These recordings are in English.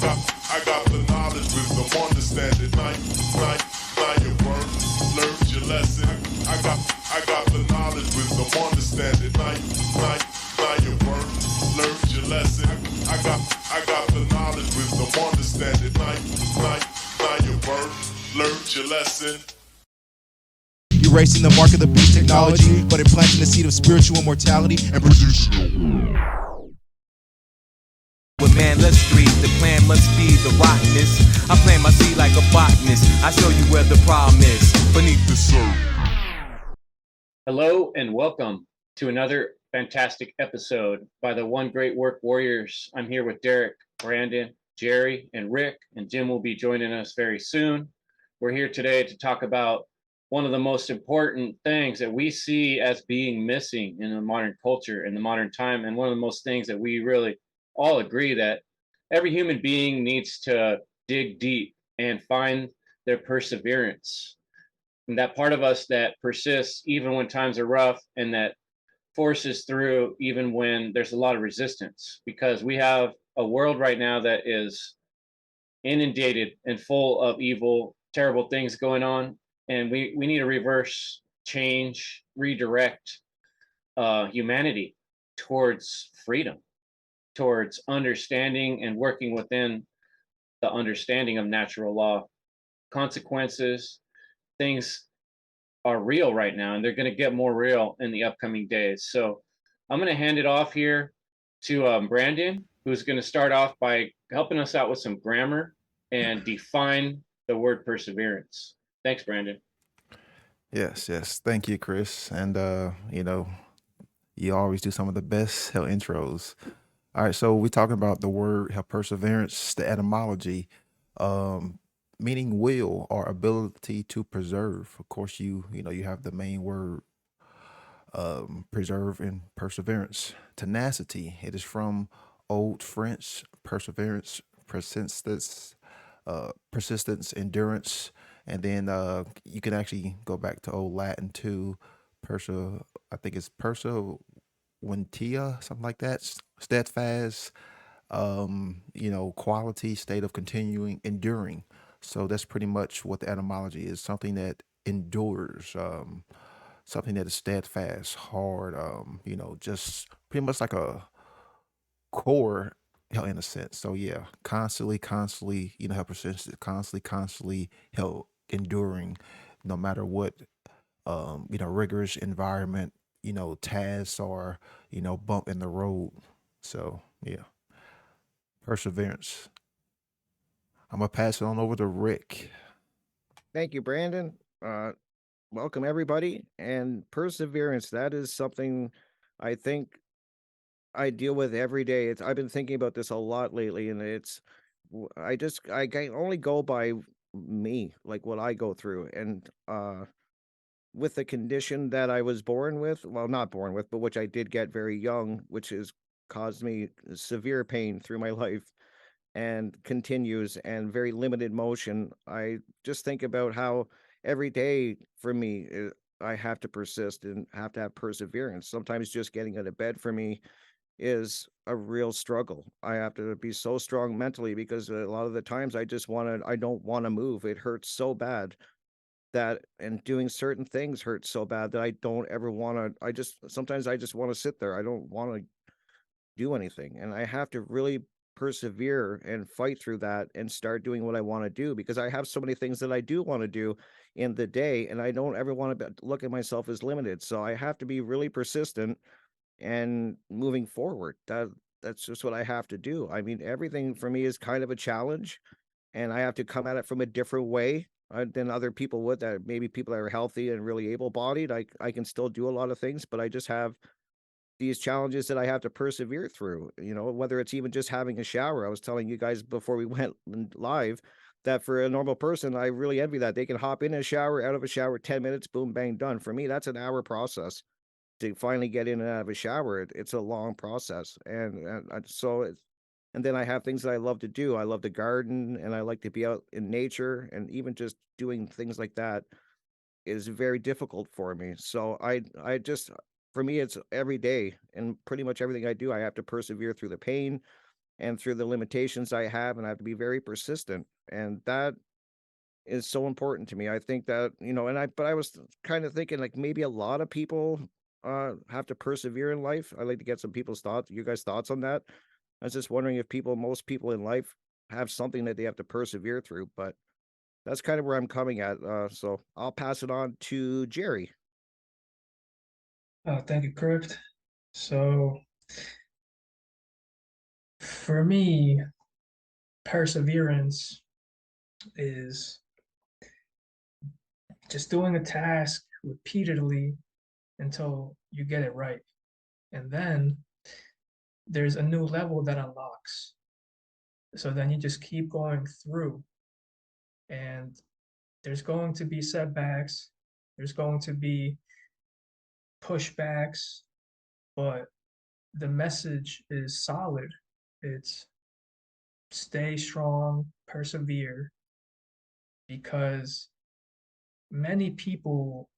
I got the knowledge, wisdom, understanding. Now your word, learned your lesson. I got the knowledge, wisdom, understanding. Now your word, learned your lesson. I got the knowledge, wisdom, understanding. Now your word, learned your lesson. Erasing the mark of the beast technology, but implanting the seed of spiritual immortality and producing. With man, let's breathe. The plan must be the rottenness. I plant my seed like a botanist. I show you where the problem is beneath the surface. Hello and welcome to another fantastic episode by the One Great Work Warriors. I'm here with Derek, Brandon, Jerry, and Rick, and Jim will be joining us very soon. We're here today to talk about one of the most important things that we see as being missing in the modern culture, in the modern time, and one of the most things that we really all agree that every human being needs to dig deep and find their perseverance. And that part of us that persists even when times are rough and that forces through even when there's a lot of resistance, because we have a world right now that is inundated and full of evil, terrible things going on. And we need to reverse, change, redirect humanity towards freedom, towards understanding and working within the understanding of natural law. Consequences, things are real right now, and they're going to get more real in the upcoming days. So I'm going to hand it off here to Brandon, who's going to start off by helping us out with some grammar and define the word perseverance. Thanks, Brandon. Yes. Thank you, Kris. And you always do some of the best hell intros. All right, so we're talking about the word hell perseverance, the etymology, meaning will or ability to preserve. Of course, you have the main word preserve and perseverance. Tenacity. It is from Old French persevérance, persistence, endurance, and then you can actually go back to Old Latin too. I think it's perseventia, something like that. Steadfast, quality, state of continuing, enduring. So that's pretty much what the etymology is. Something that endures, something that is steadfast, hard. Just pretty much like a core in a sense. So yeah, constantly, help persist, constantly help enduring, no matter what, rigorous environment, tasks or, bump in the road. So yeah, perseverance. I'm gonna pass it on over to Rick. Thank you, Brandon. Welcome, everybody. And perseverance, that is something I think I deal with every day. I've been thinking about this a lot lately, and I can only go by me, like what I go through. And with the condition that I was born with, well, not born with, but which I did get very young, which has caused me severe pain through my life and continues and very limited motion. I just think about how every day for me, I have to persist and have to have perseverance. Sometimes just getting out of bed for me is a real struggle. I have to be so strong mentally because a lot of the times I don't want to move. It hurts so bad that, and doing certain things hurts so bad that I don't ever want to. Sometimes I just want to sit there. I don't want to do anything. And I have to really persevere and fight through that and start doing what I want to do, because I have so many things that I do want to do in the day, and I don't ever want to look at myself as limited. So I have to be really persistent and moving forward. That's just what I have to do. I mean, everything for me is kind of a challenge, and I have to come at it from a different way than other people would. That maybe people that are healthy and really able-bodied, I can still do a lot of things, but I just have these challenges that I have to persevere through, whether it's even just having a shower. I was telling you guys before we went live that for a normal person, I really envy that. They can hop in a shower, out of a shower, 10 minutes, boom, bang, done. For me, that's an hour process to finally get in and out of a shower. It's a long process. And then I have things that I love to do. I love to garden and I like to be out in nature, and even just doing things like that is very difficult for me. So I just, for me, it's every day, and pretty much everything I do, I have to persevere through the pain and through the limitations I have, and I have to be very persistent. And that is so important to me. I think that, but I was kind of thinking like maybe a lot of people have to persevere in life. I'd like to get some people's thoughts, you guys' thoughts on that. I was just wondering if most people in life have something that they have to persevere through, but that's kind of where I'm coming at. So I'll pass it on to Jerry. Thank you, Crypt. So for me, perseverance is just doing a task repeatedly until you get it right. And then there's a new level that unlocks. So then you just keep going through, and there's going to be setbacks, there's going to be pushbacks, but the message is solid. It's stay strong, persevere, because many people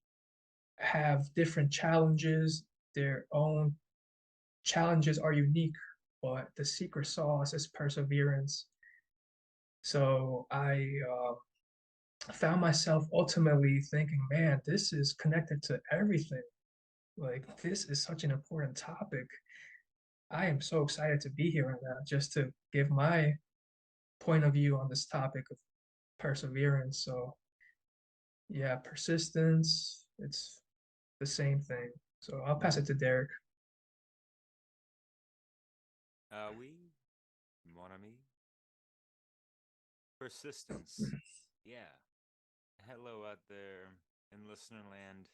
have different challenges. Their own challenges are unique, but the secret sauce is perseverance. So I found myself ultimately thinking, man, this is connected to everything. Like, this is such an important topic. I am so excited to be here right now just to give my point of view on this topic of perseverance. So, yeah, persistence, it's the same thing. So I'll pass it to Derek. Oui, mon ami. Persistence. Yeah. Hello out there in listener land.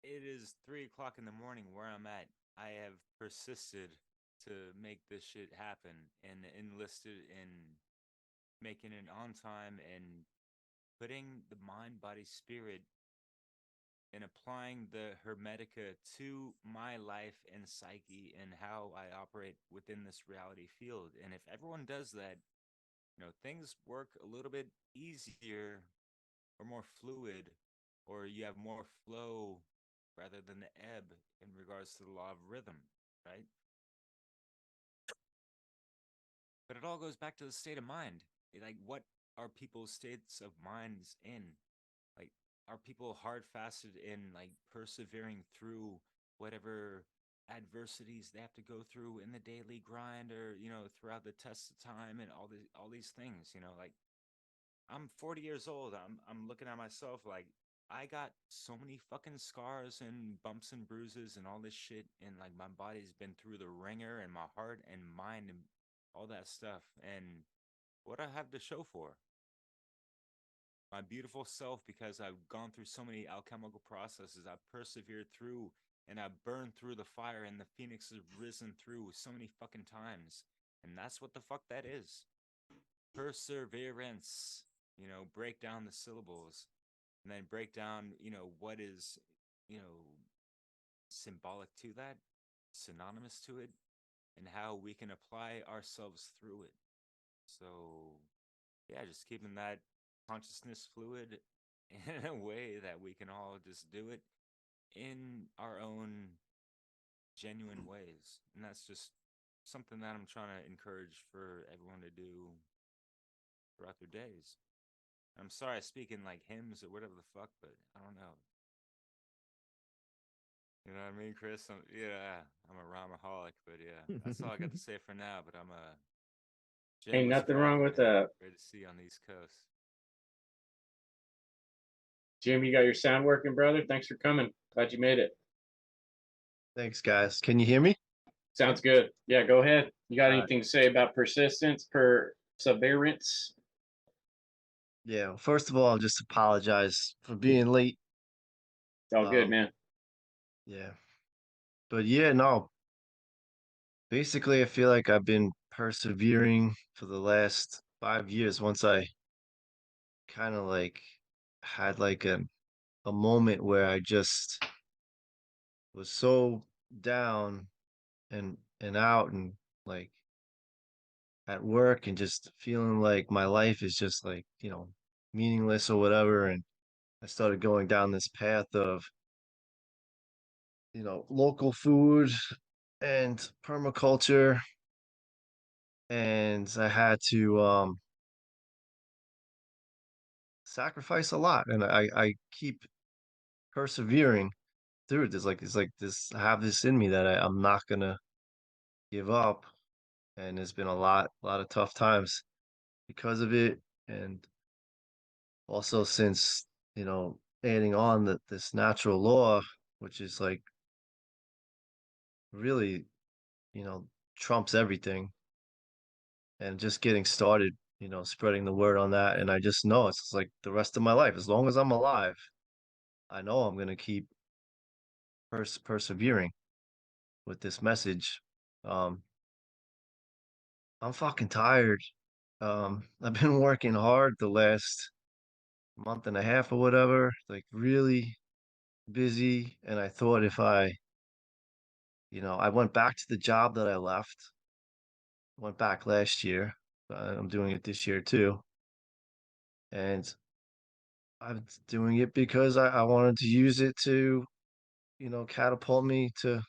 It is 3 o'clock in the morning where I'm at. I have persisted to make this shit happen and enlisted in making it on time and putting the mind, body, spirit and applying the Hermetica to my life and psyche and how I operate within this reality field. And if everyone does that, things work a little bit easier or more fluid, or you have more flow rather than the ebb in regards to the law of rhythm, right? But it all goes back to the state of mind. Like, what are people's states of minds in? Like, are people hard fasted in like persevering through whatever adversities they have to go through in the daily grind, or throughout the test of time and all these things? Like, I'm 40 years old. I'm looking at myself like I got so many fucking scars and bumps and bruises and all this shit, and like my body's been through the ringer, and my heart and mind and all that stuff. And what I have to show for my beautiful self, because I've gone through so many alchemical processes, I've persevered through, and I've burned through the fire, and the phoenix has risen through so many fucking times. And that's what the fuck that is. Perseverance. Break down the syllables, and then break down, what is, symbolic to that, synonymous to it, and how we can apply ourselves through it. So, yeah, just keeping that consciousness fluid in a way that we can all just do it in our own genuine ways. And that's just something that I'm trying to encourage for everyone to do throughout their days. I'm sorry I speak in like hymns or whatever the fuck, but I don't know. You know what I mean, Chris? I'm a rhymaholic, but yeah, that's all I got to say for now. But I'm a Ain't shameless nothing wrong father, with man. that. Great to see you on the East Coast. Jim, you got your sound working, brother? Thanks for coming. Glad you made it. Thanks, guys. Can you hear me? Sounds good. Yeah, go ahead. You got All right. anything to say about persistence, perseverance? Yeah. Well, first of all, I'll just apologize for being late. It's all good, man. Yeah. But yeah, no. Basically, I feel like I've been persevering for the last 5 years. Once I kind of like had like a moment where I just was so down and out and like at work and just feeling like my life is just like, meaningless or whatever. And I started going down this path of, local food and permaculture. and I had to sacrifice a lot, and I keep persevering through it. It's like this. I have this in me that I'm not gonna give up, and there's been a lot of tough times because of it, and also since adding on this natural law, which is like really you know trumps everything, and just getting started, spreading the word on that, and I just know it's like the rest of my life, as long as I'm alive, I know I'm gonna keep persevering with this message. Um, I'm fucking tired. I've been working hard the last month and a half or whatever, like really busy. And I thought if I went back to the job that I left, went back last year. I'm doing it this year too. And I'm doing it because I wanted to use it to, catapult me to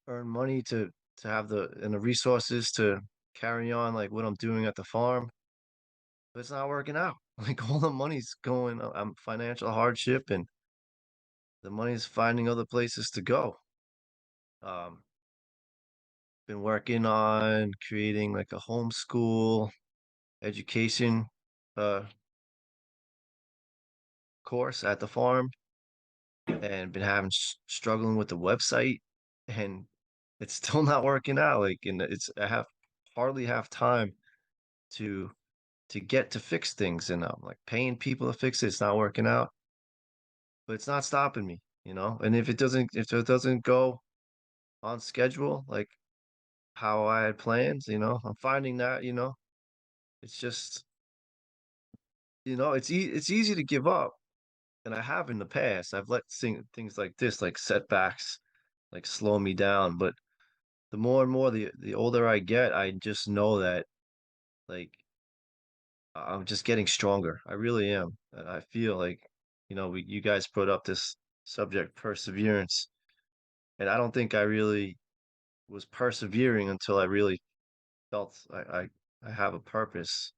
earn money to have the resources to carry on like what I'm doing at the farm. But it's not working out. Like all the money's going, I'm financial hardship, and the money's finding other places to go. Um, been working on creating like a homeschool education uh course at the farm, and been having struggling with the website, and it's still not working out. Like, and I have hardly have time to get to fix things, and I'm like paying people to fix it. It's not working out, but it's not stopping me. And if it doesn't go on schedule, like how I had planned, I'm finding that, it's just, it's easy to give up. And I have in the past. I've let things like this, like setbacks, like slow me down. But the more and more the older I get, I just know that like I'm just getting stronger. I really am. And I feel like, you guys put up this subject, perseverance, and I don't think I really was persevering until I really felt I have a purpose.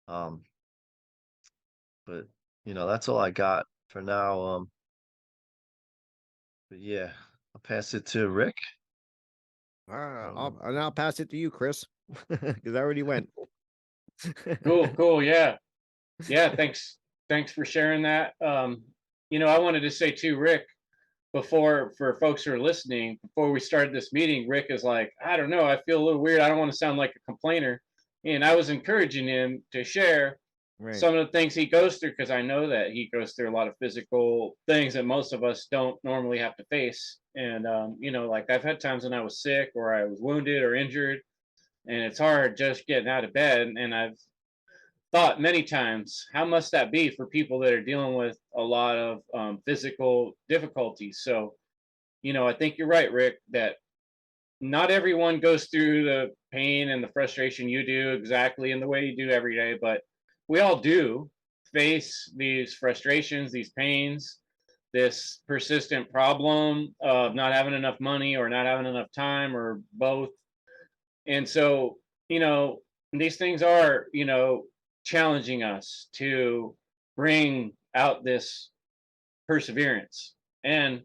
Um, but that's all I got for now. But yeah, I'll pass it to Rick. I don't know. I'll now pass it to you, Chris, because I already went. Cool. Yeah. Yeah. Thanks for sharing that. I wanted to say too, Rick, before, for folks who are listening, before we started this meeting, Rick is like, I don't know, I feel a little weird. I don't want to sound like a complainer. And I was encouraging him to share Right. some of the things he goes through, because I know that he goes through a lot of physical things that most of us don't normally have to face. And, like I've had times when I was sick or I was wounded or injured, and it's hard just getting out of bed. And I've thought many times, how must that be for people that are dealing with a lot of physical difficulties? So, I think you're right, Rick, that not everyone goes through the pain and the frustration you do exactly in the way you do every day, but we all do face these frustrations, these pains, this persistent problem of not having enough money or not having enough time or both. And so, you know, these things are, challenging us to bring out this perseverance. And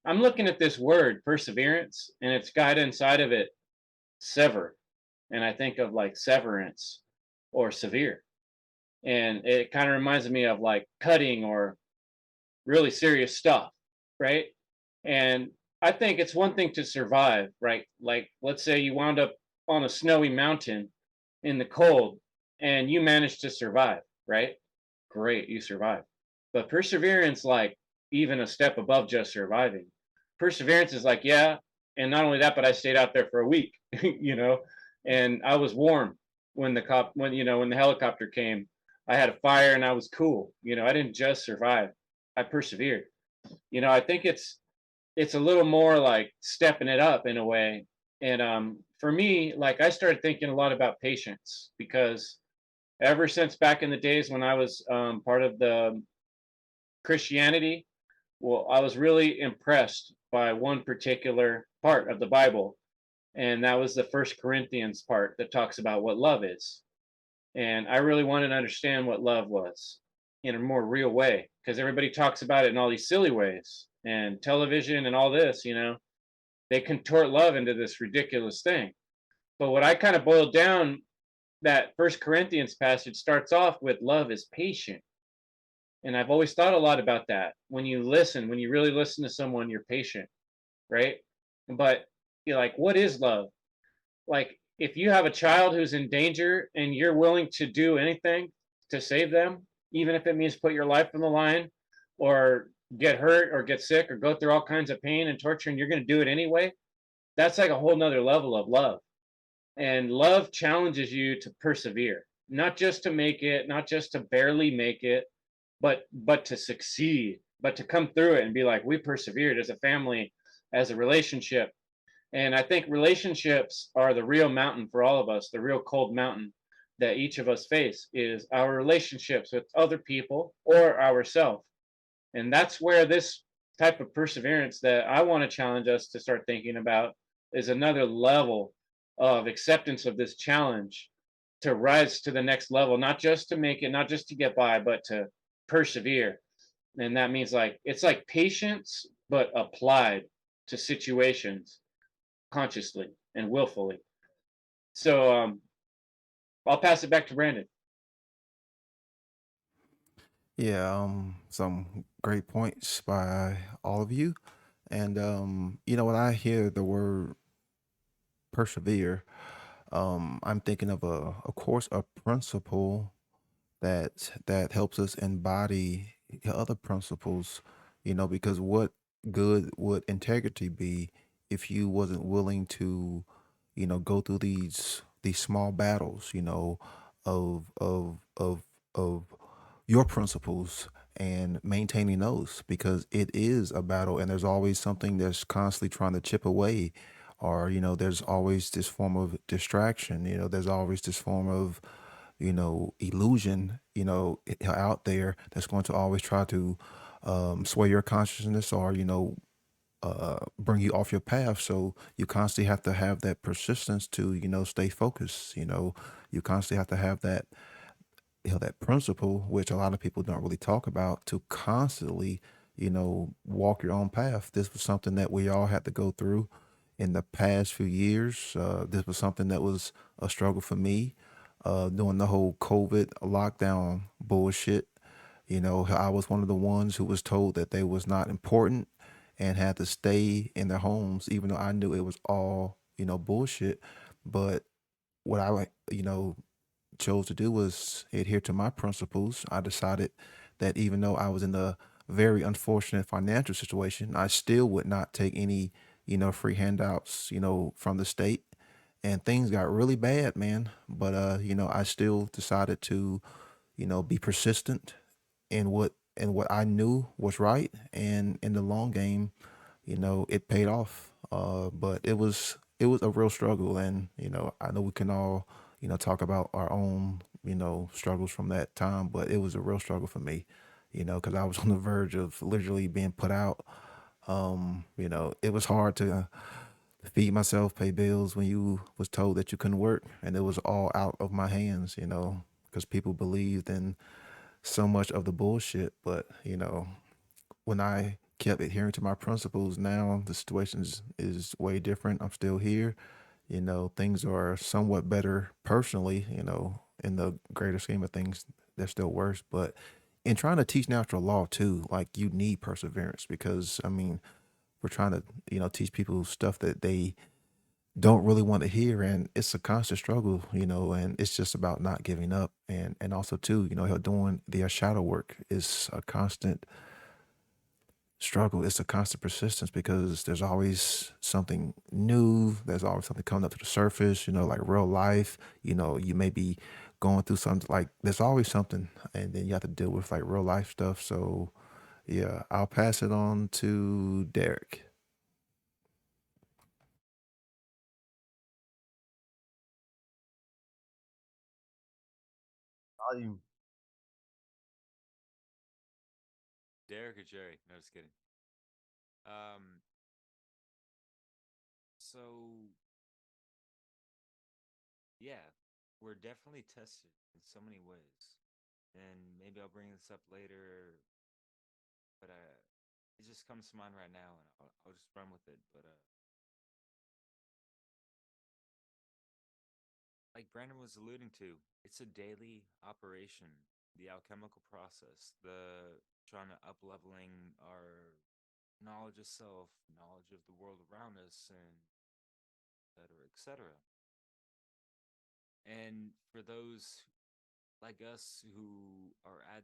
I'm looking at this word perseverance, and it's got inside of it sever. And I think of like severance or severe. And it kind of reminds me of like cutting or really serious stuff, right? And I think it's one thing to survive, right? Like, let's say you wound up on a snowy mountain in the cold and you managed to survive, right? Great, you survived. But perseverance, like, even a step above just surviving. Perseverance is like, yeah, and not only that, but I stayed out there for a week, and I was warm when the helicopter came. I had a fire and I was cool. I didn't just survive. I persevered. I think it's a little more like stepping it up in a way. And for me, like I started thinking a lot about patience, because ever since back in the days when I was part of the Christianity, well, I was really impressed by one particular part of the Bible. And that was the First Corinthians part that talks about what love is. And I really wanted to understand what love was in a more real way, because everybody talks about it in all these silly ways, and television and all this, they contort love into this ridiculous thing. But what I kind of boiled down, that First Corinthians passage starts off with love is patient. And I've always thought a lot about that. When you listen, when you really listen to someone, you're patient, right? But you're like, what is love? Like, if you have a child who's in danger and you're willing to do anything to save them, even if it means put your life on the line or get hurt or get sick or go through all kinds of pain and torture, and you're going to do it anyway, that's like a whole nother level of love. And love challenges you to persevere, not just to make it, not just to barely make it, but to succeed, but to come through it and be like, we persevered as a family, as a relationship. And I think relationships are the real mountain for all of us. The real cold mountain that each of us face is our relationships with other people or ourselves. And that's where this type of perseverance that I want to challenge us to start thinking about is another level of acceptance of this challenge, to rise to the next level, not just to make it, not just to get by, but to persevere. And that means, like, it's like patience, but applied to situations consciously and willfully. So I'll pass it back to Brandon. Yeah, some great points by all of you. And when I hear the word persevere, I'm thinking of course, a principle that helps us embody other principles, because what good would integrity be if you wasn't willing to, go through these small battles, of your principles and maintaining those, because it is a battle and there's always something that's constantly trying to chip away, or there's always this form of distraction, there's always this form of illusion, out there that's going to always try to sway your consciousness, or bring you off your path. So you constantly have to have that persistence to stay focused. You constantly have to have that that principle, which a lot of people don't really talk about, to constantly walk your own path. This was something that we all had to go through in the past few years. This was something that was a struggle for me during the whole COVID lockdown bullshit. I was one of the ones who was told that they was not important and had to stay in their homes, even though I knew it was all bullshit. But what I chose to do was adhere to my principles. I decided that even though I was in a very unfortunate financial situation, I still would not take any, free handouts, from the state. And things got really bad, man. But I still decided to, be persistent in what I knew was right. And in the long game, it paid off. But it was a real struggle, and I know we can all talk about our own struggles from that time, but it was a real struggle for me, because I was on the verge of literally being put out. It was hard to feed myself, pay bills when you was told that you couldn't work, and it was all out of my hands, because people believed in so much of the bullshit. But when I kept adhering to my principles, now the situation is way different. I'm still here. Things are somewhat better personally, in the greater scheme of things, they're still worse. But in trying to teach natural law too, like, you need perseverance, because I mean, we're trying to, teach people stuff that they don't really want to hear, and it's a constant struggle, and it's just about not giving up. And also too, doing the shadow work is a constant struggle. It's a constant persistence, because there's always something new. There's always something coming up to the surface, like real life. You may be going through something, like, there's always something, and then you have to deal with like real life stuff. So yeah, I'll pass it on to Derek. Volume. Derek or Jerry? No, just kidding. Um, so yeah, we're definitely tested in so many ways. And maybe I'll bring this up later, but it just comes to mind right now, and I'll just run with it. But like Brandon was alluding to, it's a daily operation. The alchemical process, the trying to up leveling our knowledge of self, knowledge of the world around us, and et cetera, et cetera. And for those like us who are at,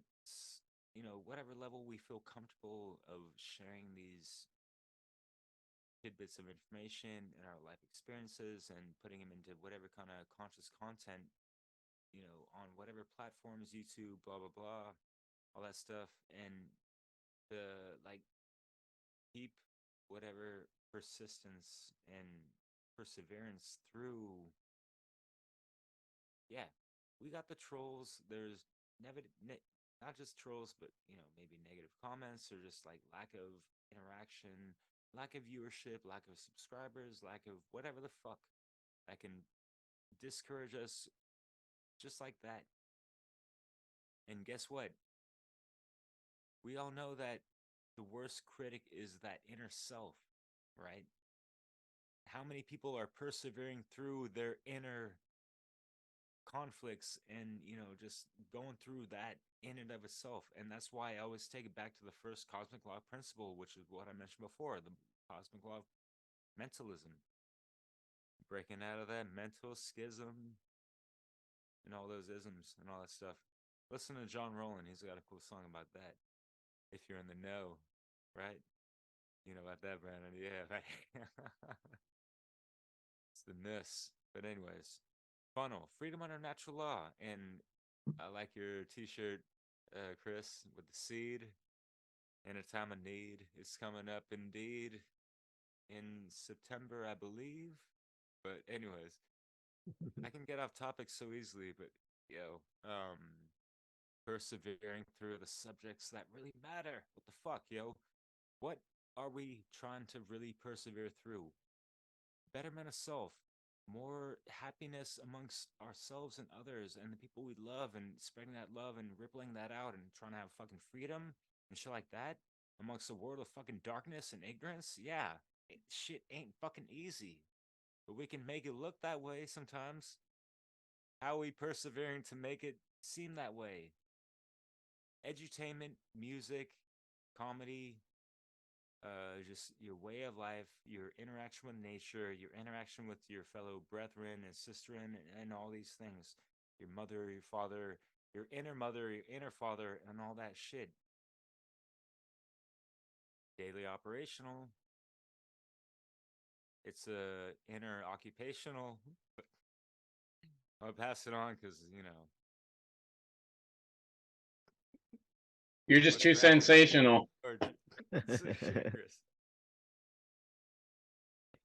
whatever level we feel comfortable of sharing these tidbits of information and our life experiences and putting them into whatever kind of conscious content, on whatever platforms, YouTube, blah, blah, blah, all that stuff. And to like keep whatever persistence and perseverance through, yeah, we got the trolls. There's never, not just trolls, but, maybe negative comments or just like lack of interaction, lack of viewership, lack of subscribers, lack of whatever the fuck that can discourage us just like that. And guess what? We all know that the worst critic is that inner self, right? How many people are persevering through their inner conflicts and, just going through that in and of itself? And that's why I always take it back to the first cosmic law principle, which is what I mentioned before, the cosmic law of mentalism. Breaking out of that mental schism and all those isms and all that stuff. Listen to John Rowland. He's got a cool song about that. If you're in the know, right? You know about that, Brandon? Yeah, right. It's the miss. But anyways, FUNL, freedom under natural law. And I like your T-shirt, Kris, with the seed. In a time of need, it's coming up indeed in September, I believe. But anyways, I can get off topic so easily. But persevering through the subjects that really matter. What the fuck, yo? What are we trying to really persevere through? Betterment of self, more happiness amongst ourselves and others and the people we love, and spreading that love and rippling that out and trying to have fucking freedom and shit like that amongst a world of fucking darkness and ignorance. Yeah, shit ain't fucking easy, but we can make it look that way sometimes. How are we persevering to make it seem that way? Edutainment, music, comedy, just your way of life, your interaction with nature, your interaction with your fellow brethren and sisterin, and all these things. Your mother, your father, your inner father, and all that shit. Daily operational. It's a inner occupational. I'll pass it on because You're just what's too Brandon? sensational. Chris.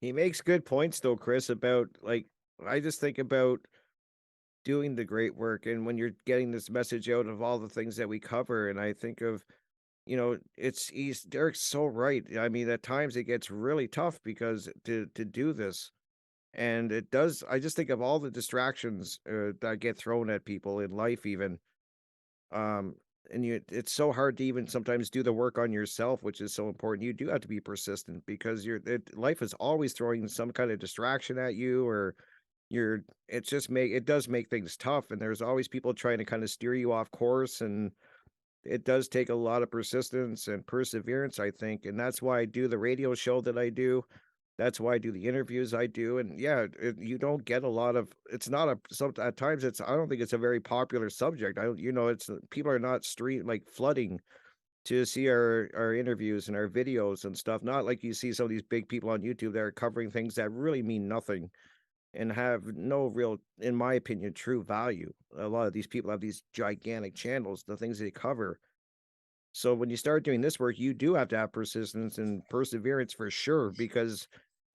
He makes good points though, Kris, about like I just think about doing the great work and when you're getting this message out of all the things that we cover, and I think of, he's Derek's so right. I mean, at times it gets really tough because to do this. And it does, I just think of all the distractions that get thrown at people in life, even. Um, and it's so hard to even sometimes do the work on yourself, which is so important. You do have to be persistent because life is always throwing some kind of distraction at you, or it does make things tough. And there's always people trying to kind of steer you off course. And it does take a lot of persistence and perseverance, I think. And that's why I do the radio show that I do. That's why I do the interviews I do. And yeah, you don't get a lot of, it's not at times I don't think it's a very popular subject. It's people are not like flooding to see our interviews and our videos and stuff. Not like you see some of these big people on YouTube that are covering things that really mean nothing and have no real, in my opinion, true value. A lot of these people have these gigantic channels, the things they cover. So when you start doing this work, you do have to have persistence and perseverance for sure, because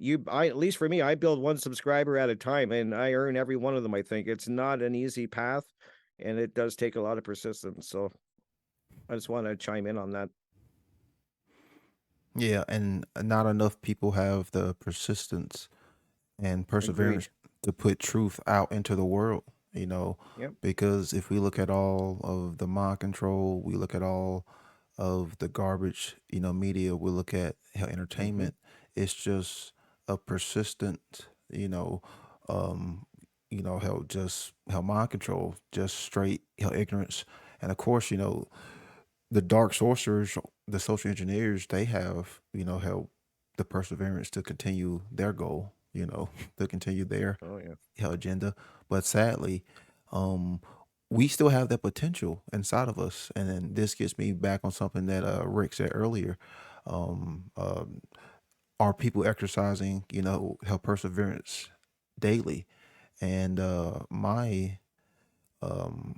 at least for me, I build one subscriber at a time and I earn every one of them. I think it's not an easy path and it does take a lot of persistence. So I just want to chime in on that. Yeah, and not enough people have the persistence and perseverance to put truth out into the world, you know, Yep. because if we look at all of the mind control, we look at all of the garbage, media, we look at how Mm-hmm. entertainment, it's just a persistent, um, how mind control, just straight, ignorance. And of course, the dark sorcerers, the social engineers, they have, help the perseverance to continue their goal, to continue their Oh yeah. agenda. But sadly, um, we still have that potential inside of us. And then this gets me back on something that Rick said earlier. Um, um, are people exercising, help perseverance daily? And my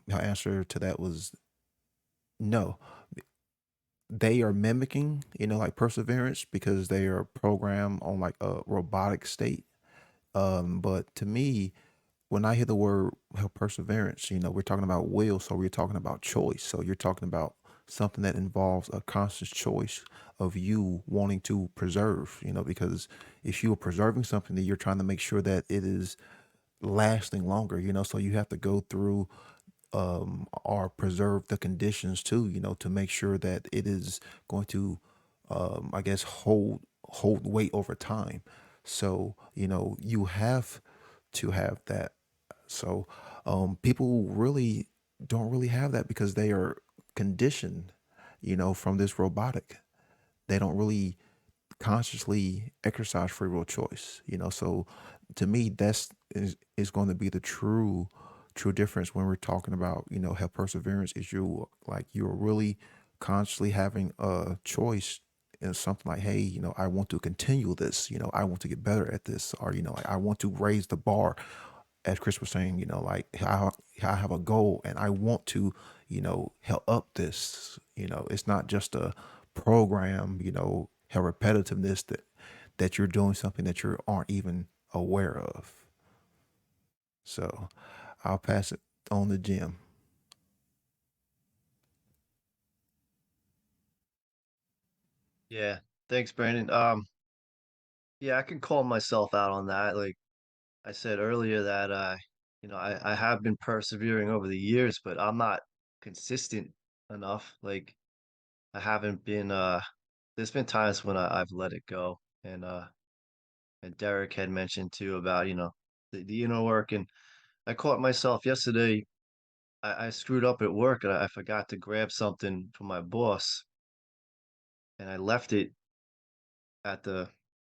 answer to that was no. They are mimicking, like perseverance because they are programmed on like a robotic state. But to me, when I hear the word help perseverance, we're talking about will, so we're talking about choice. So you're talking about something that involves a conscious choice of you wanting to preserve, because if you are preserving something, then you're trying to make sure that it is lasting longer, so you have to go through or preserve the conditions too, to make sure that it is going to, I guess, hold weight over time. So you have to have that. So people really don't really have that because they are conditioned, from this robotic. They don't really consciously exercise free will choice. So to me, is going to be the true difference when we're talking about how perseverance is. You're really consciously having a choice in something like, hey, I want to continue this. I want to get better at this, or like I want to raise the bar. As Kris was saying, like I have a goal and I want to, help up this. It's not just a program, how repetitiveness that you're doing something that you aren't even aware of. So I'll pass it on to Jim. Yeah. Thanks, Brandon. Yeah, I can call myself out on that. Like I said earlier that I have been persevering over the years, but I'm not consistent enough. Like I haven't been there's been times when I've let it go. And Derek had mentioned too about, the inner work. And I caught myself yesterday. I screwed up at work and I forgot to grab something from my boss and I left it at the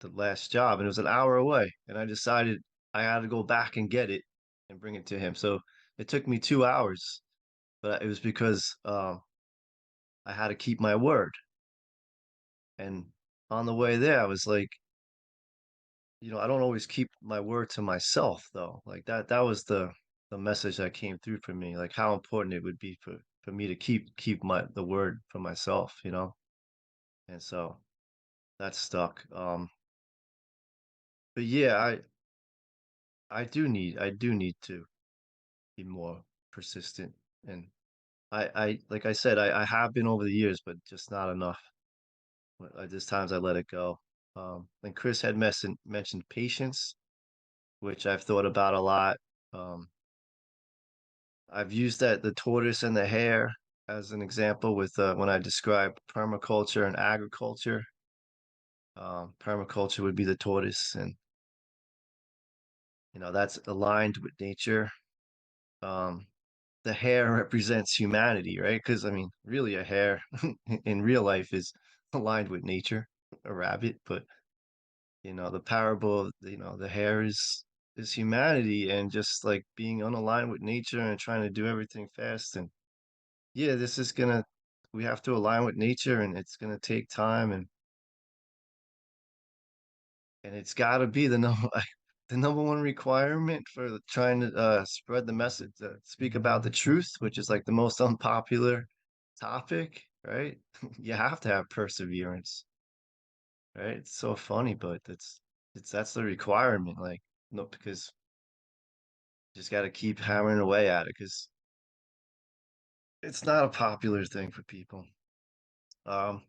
last job and it was an hour away. And I decided I had to go back and get it and bring it to him. So it took me 2 hours, but it was because I had to keep my word. And on the way there, I was like, I don't always keep my word to myself though. Like that was the message that came through for me, like how important it would be for me to keep the word for myself. And so that stuck. But yeah, I do need to be more persistent. And I like I said, I have been over the years, but just not enough. There's times I let it go. And Kris had mentioned patience, which I've thought about a lot. Um, I've used the tortoise and the hare as an example with when I describe permaculture and agriculture. Permaculture would be the tortoise, and that's aligned with nature. Um, the hare represents humanity, right? Because I mean, really, a hare in real life is aligned with nature, a rabbit. But the parable of the hare is humanity and just like being unaligned with nature and trying to do everything fast. And yeah, this is gonna we have to align with nature and it's gonna take time and it's gotta be the number the number one requirement for trying to spread the message, speak about the truth, which is like the most unpopular topic, right? You have to have perseverance, right? It's so funny, but that's the requirement, like no, because you just gotta keep hammering away at it because it's not a popular thing for people. Um,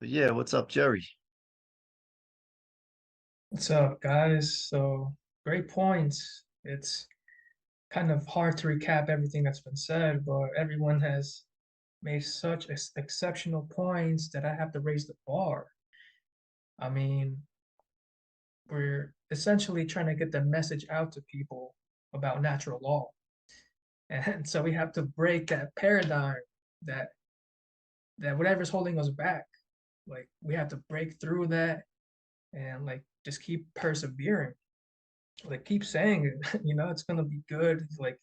but yeah, what's up, Jerry? What's up, guys? So great points. It's kind of hard to recap everything that's been said, but everyone has made such exceptional points that I have to raise the bar. I mean, we're essentially trying to get the message out to people about natural law. And so we have to break that paradigm that whatever's holding us back, like we have to break through that and like just keep persevering. Like keep saying it, it's gonna be good. Like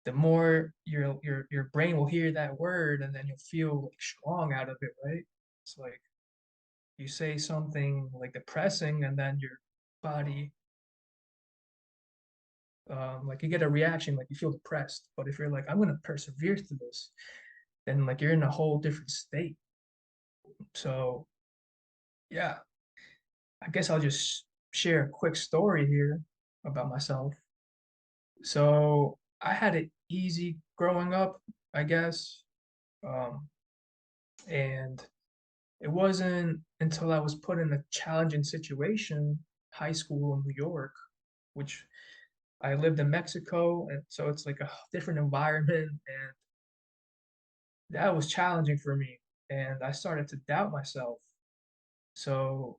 the more your brain will hear that word and then you'll feel like strong out of it, right? It's like you say something like depressing and then your body like you get a reaction like you feel depressed. But if you're like, I'm gonna persevere through this, then like you're in a whole different state. So yeah, I guess I'll just share a quick story here about myself. So I had it easy growing up, I guess. Um, and it wasn't until I was put in a challenging situation, high school in New York, which I lived in Mexico, and so it's like a different environment, and that was challenging for me. And I started to doubt myself. So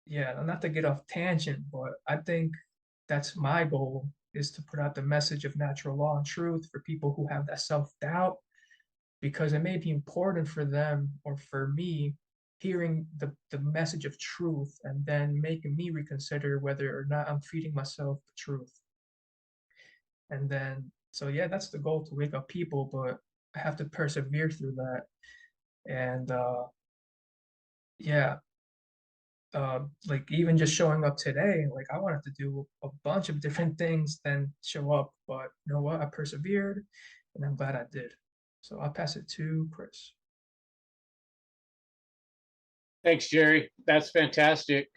yeah, not to get off tangent, but I think that's my goal is to put out the message of natural law and truth for people who have that self-doubt, because it may be important for them or for me hearing the message of truth and then making me reconsider whether or not I'm feeding myself the truth. And then, so yeah, that's the goal, to wake up people, but I have to persevere through that. And yeah, like even just showing up today, like I wanted to do a bunch of different things than show up, but you know what? I persevered and I'm glad I did. So I'll pass it to Kris. Thanks, Jerry. That's fantastic.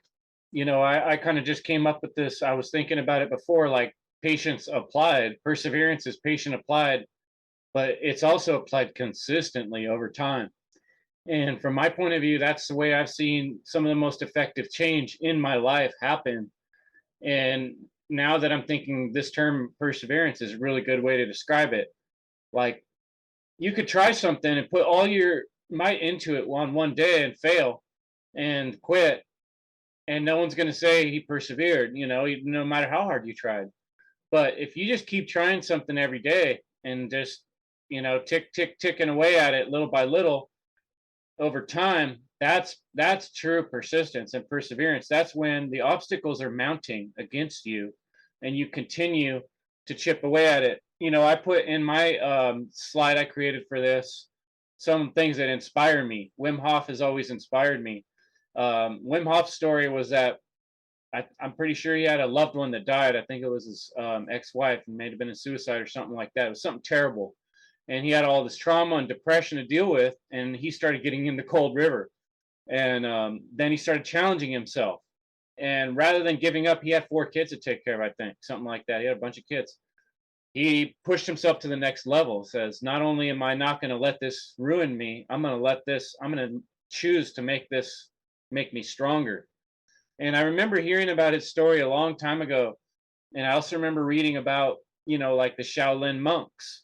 I kind of just came up with this. I was thinking about it before, like patience applied, perseverance is patient applied, but it's also applied consistently over time. And from my point of view, that's the way I've seen some of the most effective change in my life happen. And now that I'm thinking, this term perseverance is a really good way to describe it. Like you could try something and put all your might into it on one day and fail and quit. And no one's going to say he persevered, no matter how hard you tried. But if you just keep trying something every day and just, ticking away at it little by little, over time, that's true persistence and perseverance. That's when the obstacles are mounting against you and you continue to chip away at it. I put in my slide I created for this some things that inspire me. Wim Hof has always inspired me. Wim Hof's story was that I'm pretty sure he had a loved one that died. I think it was his ex-wife, and may have been a suicide or something like that. It was something terrible, and he had all this trauma and depression to deal with, and he started getting in the cold river. And then he started challenging himself, and rather than giving up, he had 4 kids to take care of, I think, something like that. He had a bunch of kids. He pushed himself to the next level. Says, not only am I not going to let this ruin me, I'm going to choose to make me stronger. And I remember hearing about his story a long time ago, and I also remember reading about, like the Shaolin monks,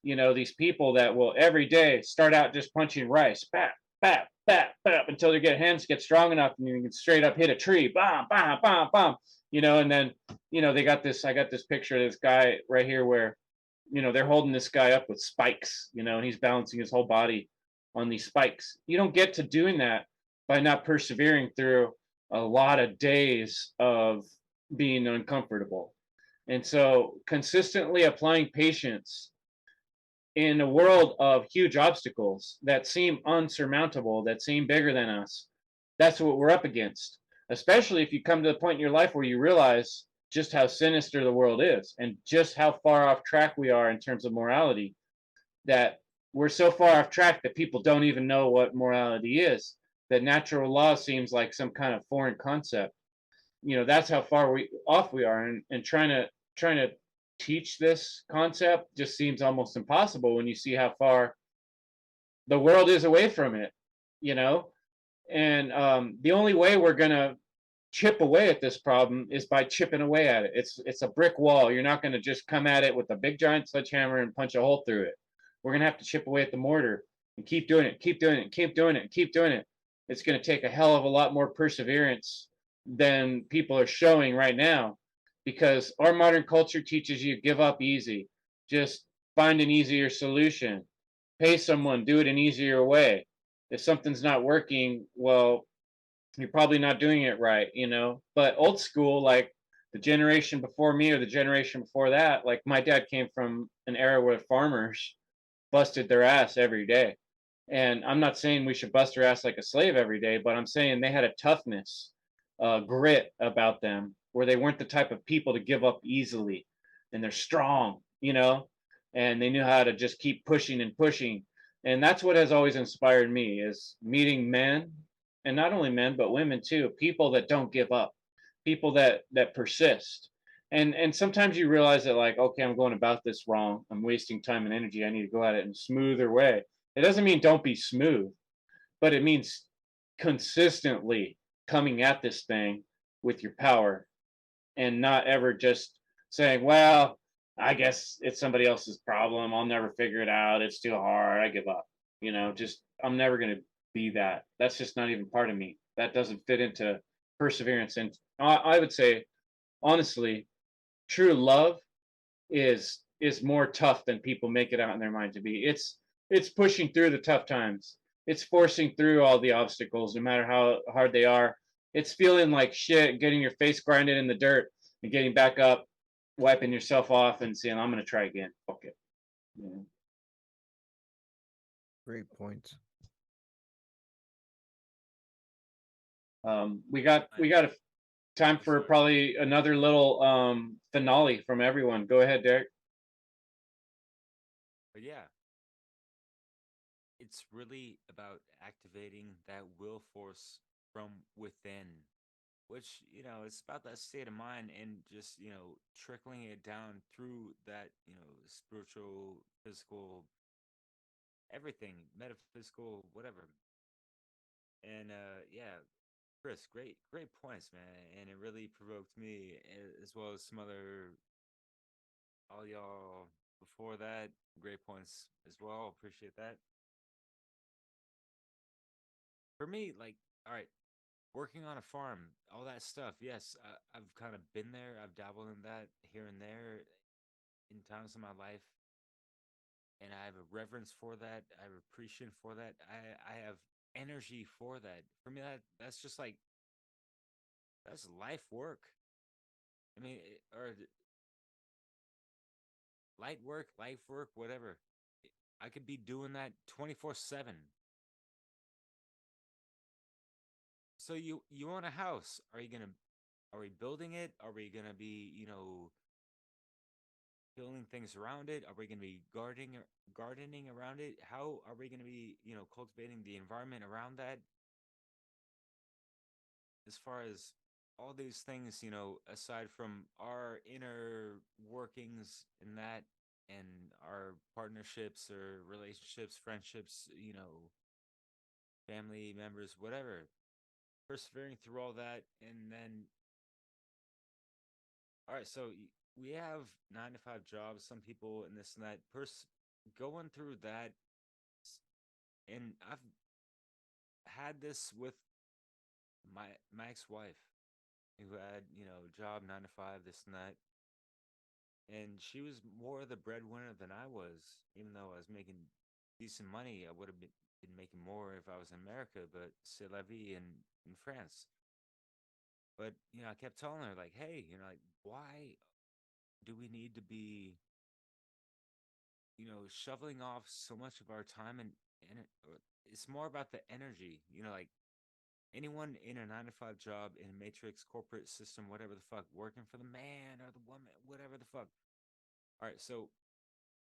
these people that will every day start out just punching rice, bat, bat, bat, bat, until their hands get strong enough and you can straight up hit a tree, bam, bam, bam, bam, and then, I got this picture of this guy right here where, they're holding this guy up with spikes, and he's balancing his whole body on these spikes. You don't get to doing that by not persevering through a lot of days of being uncomfortable. And so consistently applying patience in a world of huge obstacles that seem unsurmountable, that seem bigger than us, that's what we're up against. Especially if you come to the point in your life where you realize just how sinister the world is and just how far off track we are in terms of morality, that we're so far off track that people don't even know what morality is, that natural law seems like some kind of foreign concept. That's how far off we are, and trying to teach this concept just seems almost impossible when you see how far the world is away from it. And the only way we're gonna chip away at this problem is by chipping away at it. It's a brick wall. You're not going to just come at it with a big giant sledgehammer and punch a hole through it. We're going to have to chip away at the mortar and keep doing it, keep doing it, keep doing it, keep doing it. It's going to take a hell of a lot more perseverance than people are showing right now, because our modern culture teaches you give up easy. Just find an easier solution. Pay someone, do it an easier way. If something's not working, well, you're probably not doing it right, you know. But old school, like the generation before me or the generation before that, like my dad came from an era where farmers busted their ass every day. And I'm not saying we should bust our ass like a slave every day, but I'm saying they had a toughness, grit about them, where they weren't the type of people to give up easily. And they're strong, you know, and they knew how to just keep pushing and pushing. And that's what has always inspired me, is meeting men, and not only men but women too, people that don't give up, people that persist. And sometimes you realize that, like, okay, I'm going about this wrong, I'm wasting time and energy, I need to go at it in a smoother way. It doesn't mean don't be smooth, but it means consistently coming at this thing with your power, and not ever just saying, well, I guess it's somebody else's problem, I'll never figure it out, it's too hard, I give up. You know, just, I'm never going to be that. That's just not even part of me. That doesn't fit into perseverance. And I would say, honestly, true love is more tough than people make it out in their mind to be. It's pushing through the tough times. It's forcing through all the obstacles, no matter how hard they are. It's feeling like shit, getting your face grinded in the dirt and getting back up, wiping yourself off and saying, I'm gonna try again. Fuck it. Yeah. Great point. We got a time for probably another little finale from everyone. Go ahead, Derek. But yeah, it's really about activating that will force from within, which, it's about that state of mind and just, trickling it down through that, spiritual, physical, everything, metaphysical, whatever. And yeah, Chris, great points, man. And it really provoked me, as well as some other, all y'all before that. Great points as well. Appreciate that. For me, like, all right, working on a farm, all that stuff. Yes, I've kind of been there. I've dabbled in that here and there in times of my life, and I have a reverence for that. I have appreciation for that. I have energy for that. For me, that's just like, that's life work. I mean, or light work, life work, whatever. I could be doing that 24/7. So you own a house. Are we building it? Are we gonna be, building things around it? Are we gonna be gardening around it? How are we gonna be, cultivating the environment around that? As far as all these things, aside from our inner workings in that, and our partnerships or relationships, friendships, family members, whatever, persevering through all that. And then, all right, so we have 9 to 5 jobs, some people, and this and that. Going through that, and I've had this with my ex-wife, who had, job 9 to 5, this and that. And she was more the breadwinner than I was, even though I was making decent money. I would have been making more if I was in America, but c'est la vie in France. But, I kept telling her, like, hey, like, why do we need to be, shoveling off so much of our time, and it's more about the energy, like, anyone in a 9 to 5 job, in a matrix corporate system, whatever the fuck, working for the man or the woman, whatever the fuck. All right, so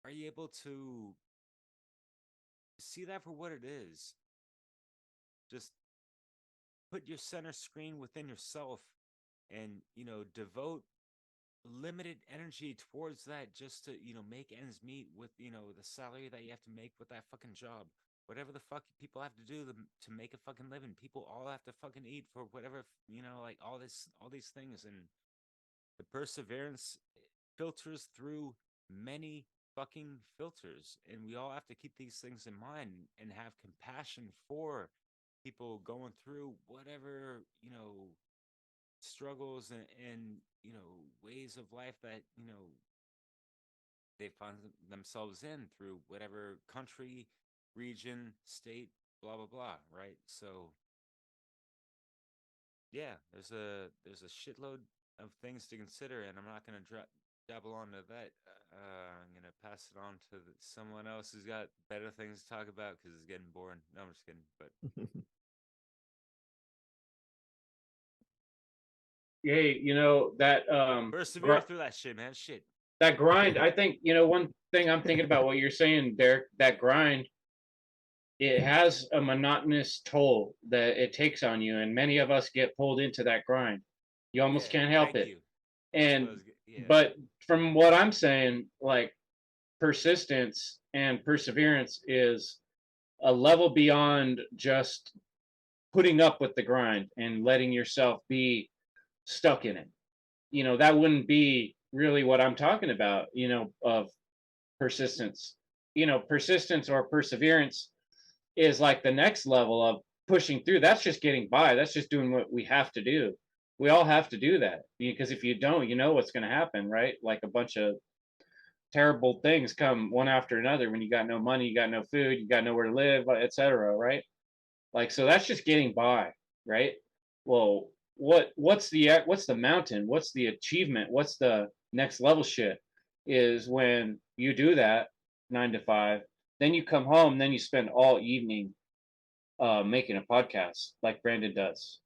are you able to see that for what it is? Just put your center screen within yourself, and, devote limited energy towards that, just to, make ends meet with, the salary that you have to make with that fucking job. whatever the fuck people have to do to make a fucking living. People all have to fucking eat for whatever, like all these things, and the perseverance filters through many fucking filters, and we all have to keep these things in mind and have compassion for people going through whatever, struggles and ways of life that they find themselves in through whatever country, region, state, blah blah blah, right? So yeah, there's a shitload of things to consider, and I'm not gonna dabble onto that. I'm gonna pass it on to someone else who's got better things to talk about because it's getting boring. No, I'm just kidding, but Hey, that persevere through that shit, man. Shit. that grind, I think, one thing I'm thinking about what you're saying, Derek, that grind, it has a monotonous toll that it takes on you, and many of us get pulled into that grind. You almost Yeah, can't help thank it. you. And Yeah. but from what I'm saying, like, persistence and perseverance is a level beyond just putting up with the grind and letting yourself be stuck in it. That wouldn't be really what I'm talking about, of persistence. Persistence or perseverance is like the next level of pushing through. That's just getting by. That's just doing what we have to do. We all have to do that, because if you don't, you know what's going to happen, right? Like a bunch of terrible things come one after another when you got no money, you got no food, you got nowhere to live, etc., right? Like, so that's just getting by, right? Well, what's the mountain? What's the achievement? What's the next level shit? Is when you do that 9 to 5, then you come home, then you spend all evening making a podcast like Brandon does.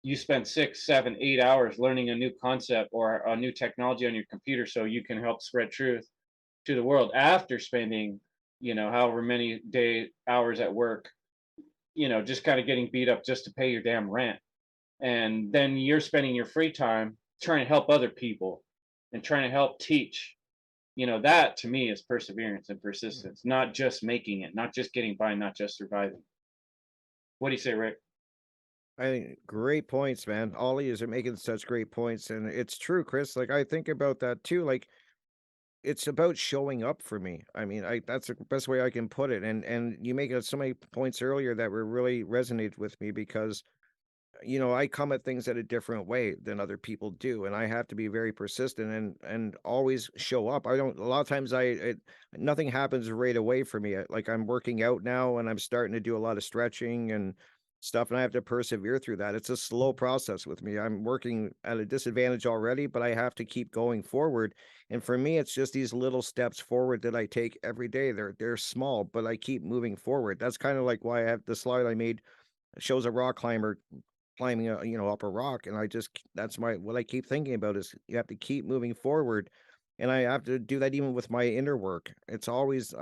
You spend 6, 7, 8 hours learning a new concept or a new technology on your computer so you can help spread truth to the world after spending, however many hours at work, just kind of getting beat up just to pay your damn rent. And then you're spending your free time trying to help other people and trying to help teach. That to me is perseverance and persistence, not just making it, not just getting by, not just surviving. What do you say, Rick? I think great points, man. All of yous are making such great points, and it's true, Chris. Like I think about that too. Like it's about showing up for me. I mean, that's the best way I can put it. And you make so many points earlier that were really resonated with me because I come at things at a different way than other people do, and I have to be very persistent and always show up. I don't. A lot of times, nothing happens right away for me. Like I'm working out now, and I'm starting to do a lot of stretching and stuff, and I have to persevere through that. It's a slow process with me. I'm working at a disadvantage already, but I have to keep going forward. And for me, it's just these little steps forward that I take every day. They're small, but I keep moving forward. That's kind of like why I have the slide I made shows a rock climber climbing up a rock, and that's what I keep thinking about is you have to keep moving forward, and I have to do that even with my inner work. There's always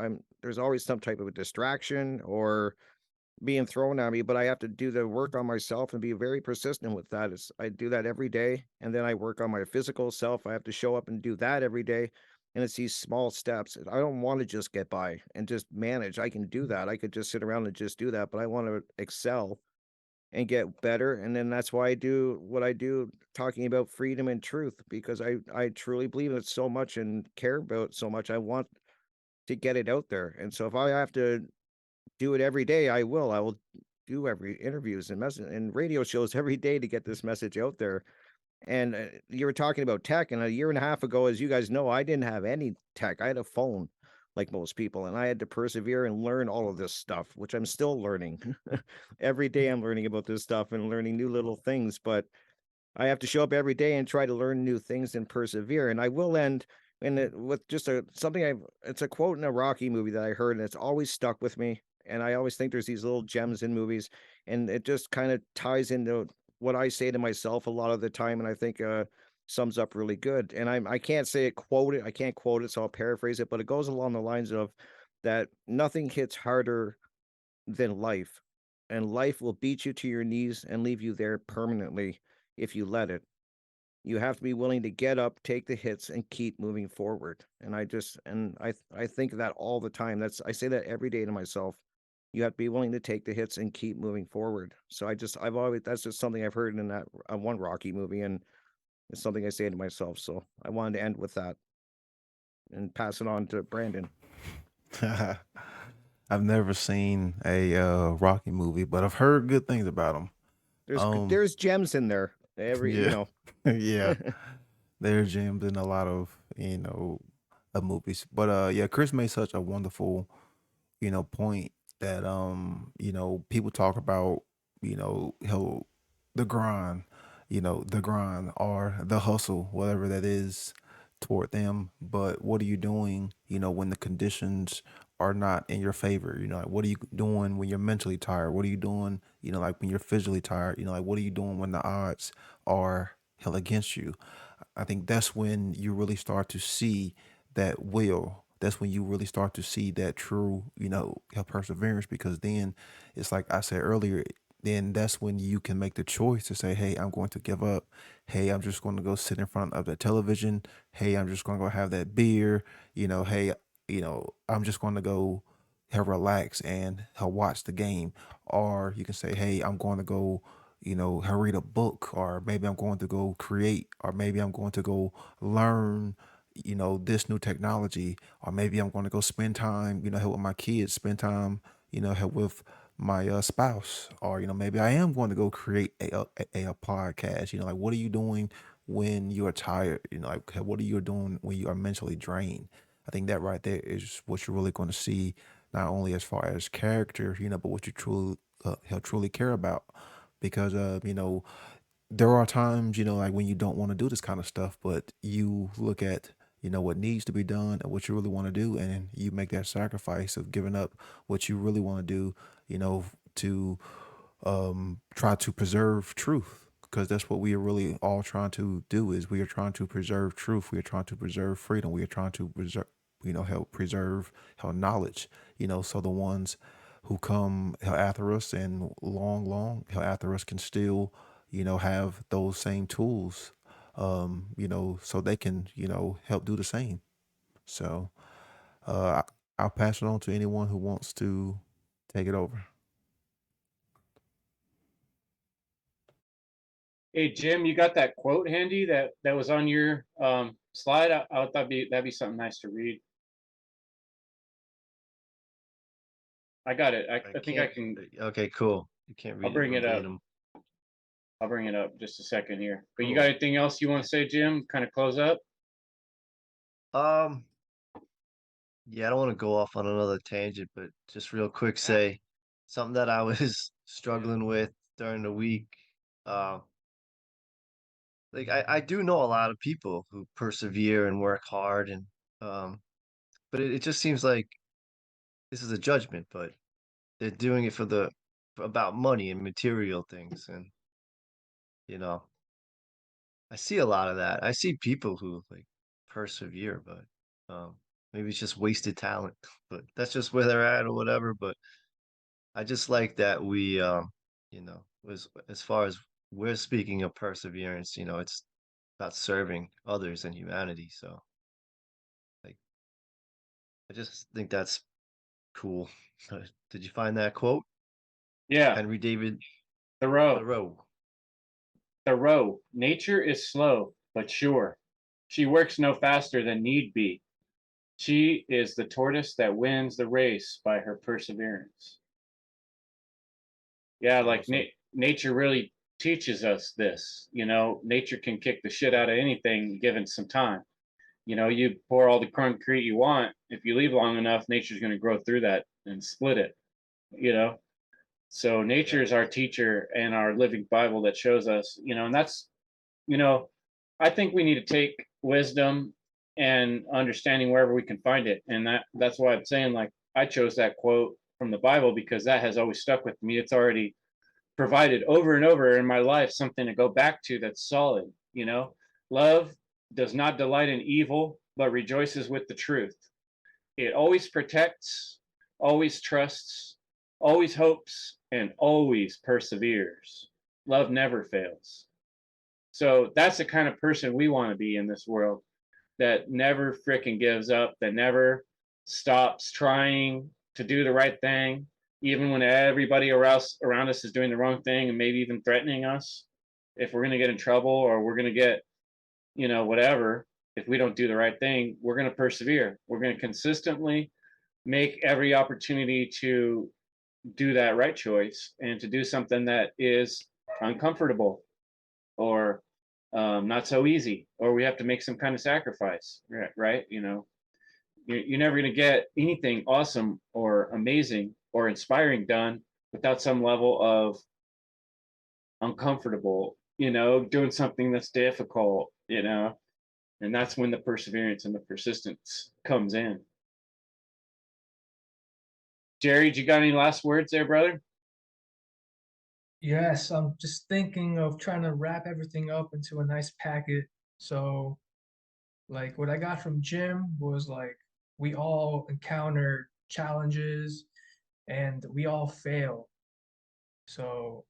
some type of a distraction or being thrown at me, but I have to do the work on myself and be very persistent with that. I do that every day, and then I work on my physical self. I have to show up and do that every day. And it's these small steps. I don't want to just get by and just manage. I can do that. I could just sit around and just do that, but I want to excel and get better. And then that's why I do what I do, talking about freedom and truth, because I truly believe in it so much and care about it so much. I want to get it out there. And so if I have to do it every day, I will. I will do every interviews and message and radio shows every day to get this message out there. And you were talking about tech, and a year and a half ago, as you guys know, I didn't have any tech. I had a phone like most people, and I had to persevere and learn all of this stuff, which I'm still learning. Every day I'm learning about this stuff and learning new little things, but I have to show up every day and try to learn new things and persevere. And I will end with just it's a quote in a Rocky movie that I heard, and it's always stuck with me. And I always think there's these little gems in movies, and it just kind of ties into what I say to myself a lot of the time. And I think sums up really good. And I can't say it, quote it. I can't quote it, so I'll paraphrase it, but it goes along the lines of that nothing hits harder than life, and life will beat you to your knees and leave you there permanently if you let it. You have to be willing to get up, take the hits, and keep moving forward. And I think of that all the time. I say that every day to myself. you have to be willing to take the hits and keep moving forward. So I've always, that's just something I've heard in that one Rocky movie, and it's something I say to myself. So I wanted to end with that and pass it on to Brandon. I've never seen a Rocky movie, but I've heard good things about them. There's gems in there. Yeah, yeah, there's gems in a lot of movies. But yeah, Chris made such a wonderful point that people talk about how the grind, the grind or the hustle, whatever that is toward them. But what are you doing, when the conditions are not in your favor? Like what are you doing when you're mentally tired? What are you doing, like when you're physically tired? Like what are you doing when the odds are held against you? I think that's when you really start to see that will. That's when you really start to see that true, perseverance. Because then it's like I said earlier, then that's when you can make the choice to say, hey, I'm going to give up. Hey, I'm just going to go sit in front of the television. Hey, I'm just going to go have that beer. Hey, I'm just going to go have relax and watch the game. Or you can say, hey, I'm going to go read a book, or maybe I'm going to go create, or maybe I'm going to go learn, this new technology, or maybe I'm going to go spend time, help with my kids, spend time, help with my spouse, or maybe I am going to go create a podcast. Like what are you doing when you are tired? Like what are you doing when you are mentally drained? I think that right there is what you're really going to see, not only as far as character, but what you truly care about. Because there are times, like when you don't want to do this kind of stuff, but you look at, what needs to be done and what you really want to do, and you make that sacrifice of giving up what you really want to do, to try to preserve truth. Because that's what we are really all trying to do, is we are trying to preserve truth. We are trying to preserve freedom. We are trying to preserve, help preserve our knowledge, so the ones who come after us and long after us can still, have those same tools, so they can, help do the same. So I'll pass it on to anyone who wants to take it over. Hey Jim, you got that quote handy that was on your slide? I thought that'd be something nice to read. I got it. I think I can. Okay, cool. You can't read I'll bring it it up. verbatim. I'll bring it up just a second here. But you Cool. got anything else you want to say, Jim? Kind of close up? Um, yeah, I don't want to go off on another tangent, but just real quick say something that I was struggling with during the week. Uh, like I do know a lot of people who persevere and work hard, and um, but it just seems like this is a judgment, but they're doing it for about money and material things, and you know, I see a lot of that. I see people who like persevere, but maybe it's just wasted talent, but that's just where they're at or whatever. But I just like that we, as far as we're speaking of perseverance, it's about serving others and humanity. So, like, I just think that's cool. Did you find that quote? Yeah. Henry David Thoreau. Thoreau. Thoreau. Nature is slow but sure. She works no faster than need be. She is the tortoise that wins the race by her perseverance. Yeah, like Awesome. nature really teaches us this. Nature can kick the shit out of anything given some time. You pour all the concrete you want. If you leave long enough, nature's going to grow through that and split it. You know, so nature Yeah. is our teacher and our living Bible that shows us. And that's, you know, I think we need to take wisdom and understanding wherever we can find it, and that's why I'm saying, like, I chose that quote from the Bible because that has always stuck with me. It's already provided over and over in my life something to go back to that's solid. Love does not delight in evil but rejoices with the truth. It always protects, always trusts, always hopes, and always perseveres. Love never fails. So that's the kind of person we want to be in this world, that never freaking gives up, that never stops trying to do the right thing, even when everybody around us is doing the wrong thing and maybe even threatening us, if we're going to get in trouble or we're going to get, whatever, if we don't do the right thing, we're going to persevere. We're going to consistently make every opportunity to do that right choice and to do something that is uncomfortable or not so easy, or we have to make some kind of sacrifice, right? You're never going to get anything awesome or amazing or inspiring done without some level of uncomfortable, doing something that's difficult, and that's when the perseverance and the persistence comes in. Jerry, you got any last words there, brother? Yes, I'm just thinking of trying to wrap everything up into a nice packet. So, like, what I got from Jim was like, we all encounter challenges and we all fail. So,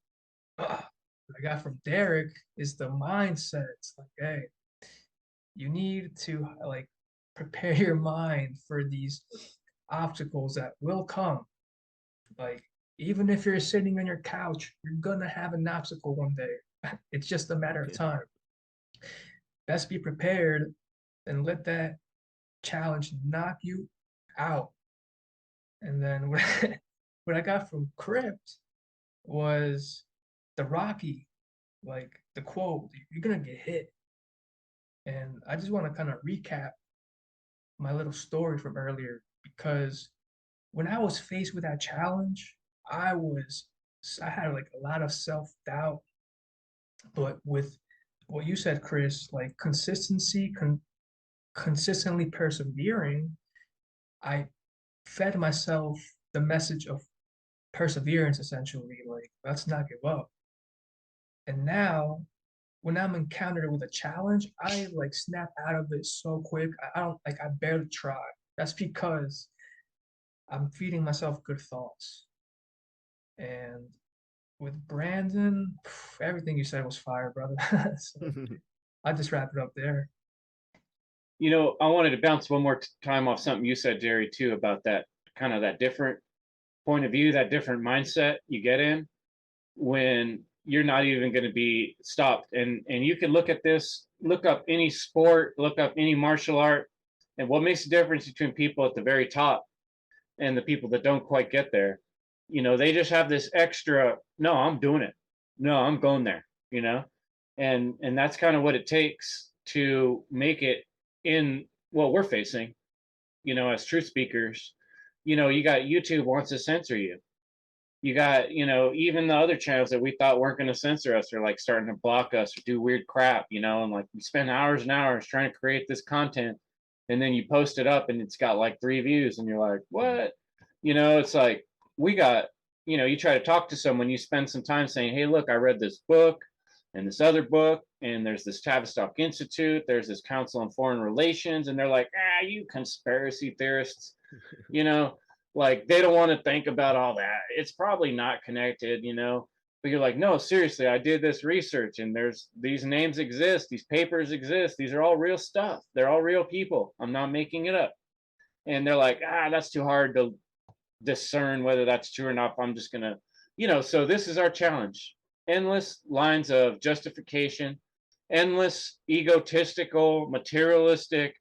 what I got from Derek is the mindset. It's like, hey, you need to like prepare your mind for these obstacles that will come. Like, even if you're sitting on your couch, you're gonna have an obstacle one day. It's just a matter of time. Best be prepared and let that challenge knock you out. And then what I got from Crypt was the Rocky, like the quote, you're gonna get hit. And I just want to kind of recap my little story from earlier because when I was faced with that challenge, I had like a lot of self-doubt. But with what you said, Kris, like consistently persevering, I fed myself the message of perseverance, essentially, like let's not give up. And now when I'm encountered with a challenge, I like snap out of it so quick. I don't like I barely try. That's because I'm feeding myself good thoughts. And with Brandon, everything you said was fire, brother. So I just wrap it up there. I wanted to bounce one more time off something you said, Jerry, too, about that kind of that different point of view, that different mindset you get in when you're not even going to be stopped. And you can look at this, look up any sport, look up any martial art, and what makes the difference between people at the very top and the people that don't quite get there. They just have this extra, no, I'm doing it. No, I'm going there, and that's kind of what it takes to make it in what we're facing, as truth speakers. You got YouTube wants to censor you. You got, even the other channels that we thought weren't going to censor us are like starting to block us or do weird crap, and like we spend hours and hours trying to create this content, and then you post it up and it's got like 3 views and you're like, what? It's like we got, you try to talk to someone, you spend some time saying, hey, look, I read this book and this other book, and there's this Tavistock Institute, there's this Council on Foreign Relations, and they're like, you conspiracy theorists, like they don't want to think about all that. It's probably not connected, but you're like, no, seriously, I did this research and there's these names exist, these papers exist, these are all real stuff, they're all real people, I'm not making it up. And they're like, that's too hard to discern whether that's true or not. I'm just gonna, so this is our challenge. Endless lines of justification, endless egotistical, materialistic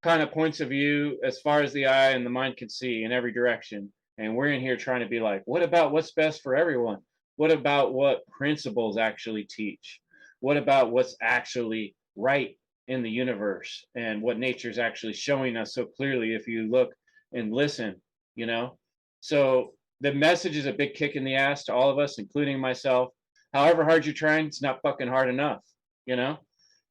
kind of points of view as far as the eye and the mind can see in every direction. And we're in here trying to be like, what about what's best for everyone? What about what principles actually teach? What about what's actually right in the universe and what nature's actually showing us so clearly if you look and listen, So the message is a big kick in the ass to all of us, including myself. However hard you're trying, it's not fucking hard enough,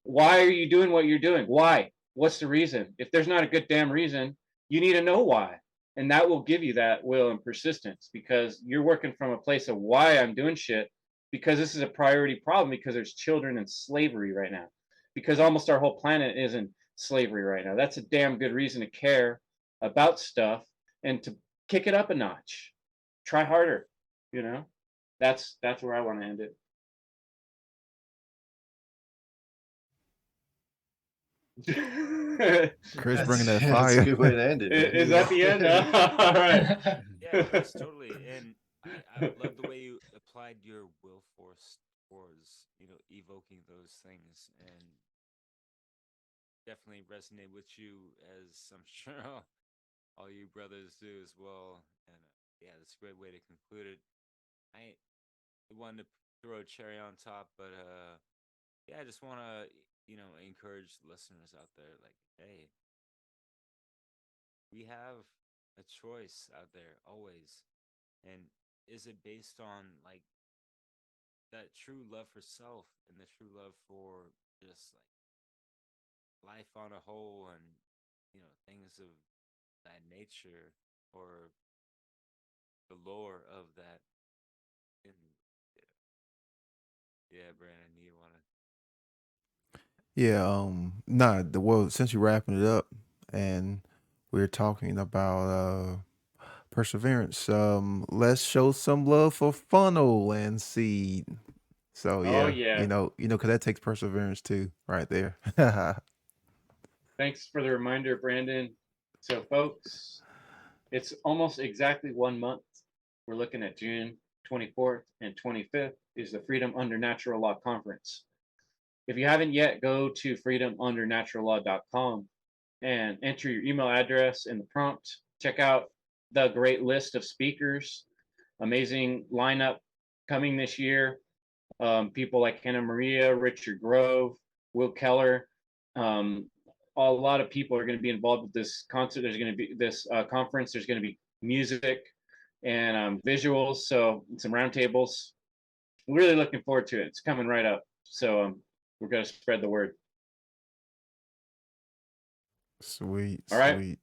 Why are you doing what you're doing? Why? What's the reason? If there's not a good damn reason, you need to know why. And that will give you that will and persistence, because you're working from a place of why I'm doing shit, because this is a priority problem, because there's children in slavery right now, because almost our whole planet is in slavery right now. That's a damn good reason to care about stuff and to kick it up a notch. Try harder, That's where I want to end it. Chris bringing that That's a fire. good way to end it. Is that the end? All right. Yeah, that's totally. And I love the way you applied your will force towards, evoking those things, and definitely resonate with you, as I'm sure all you brothers do as well. And yeah, that's a great way to conclude it. I wanted to throw a cherry on top, but yeah, I just want to, encourage listeners out there, like, hey, we have a choice out there always. And is it based on like that true love for self and the true love for just like life on a whole, and things of that nature, or the lore of that? And yeah, Brandon, you want to? Yeah, nah, well, since you're wrapping it up and we're talking about perseverance, let's show some love for funnel and seed. So Oh yeah, yeah. because that takes perseverance too, right there. Thanks for the reminder, Brandon. So, folks, it's almost exactly 1 month. We're looking at June 24th and 25th is the Freedom Under Natural Law Conference. If you haven't yet, go to freedomundernaturallaw.com and enter your email address in the prompt. Check out the great list of speakers, amazing lineup coming this year. People like Hannah Maria, Richard Grove, Will Keller. A lot of people are going to be involved with this concert. There's going to be this conference. There's going to be music and visuals, so some roundtables. We're really looking forward to it. It's coming right up. So we're going to spread the word. Sweet, All right. sweet.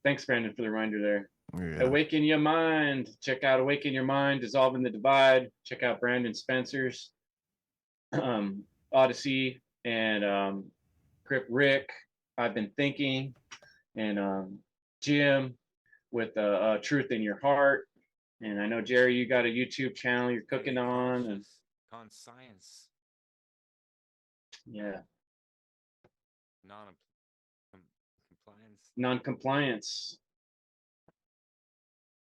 Thanks, Brandon, for the reminder there. Yeah. Awaken Your Mind. Check out Awaken Your Mind, Dissolving the Divide. Check out Brandon Spencer's Odyssey and Crypt Rick. I've been thinking, and Jim with Truth in Your Heart. And I know, Jerry, you got a YouTube channel you're cooking on. And Science. yeah. Non-compliance. Non-compliance.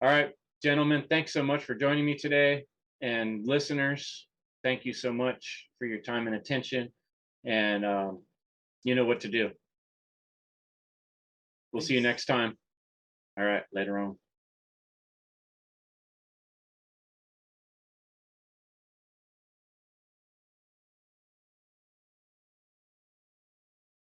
All right, gentlemen, thanks so much for joining me today. And listeners, thank you so much for your time and attention. And you know what to do. We'll see you next time. All right, later on.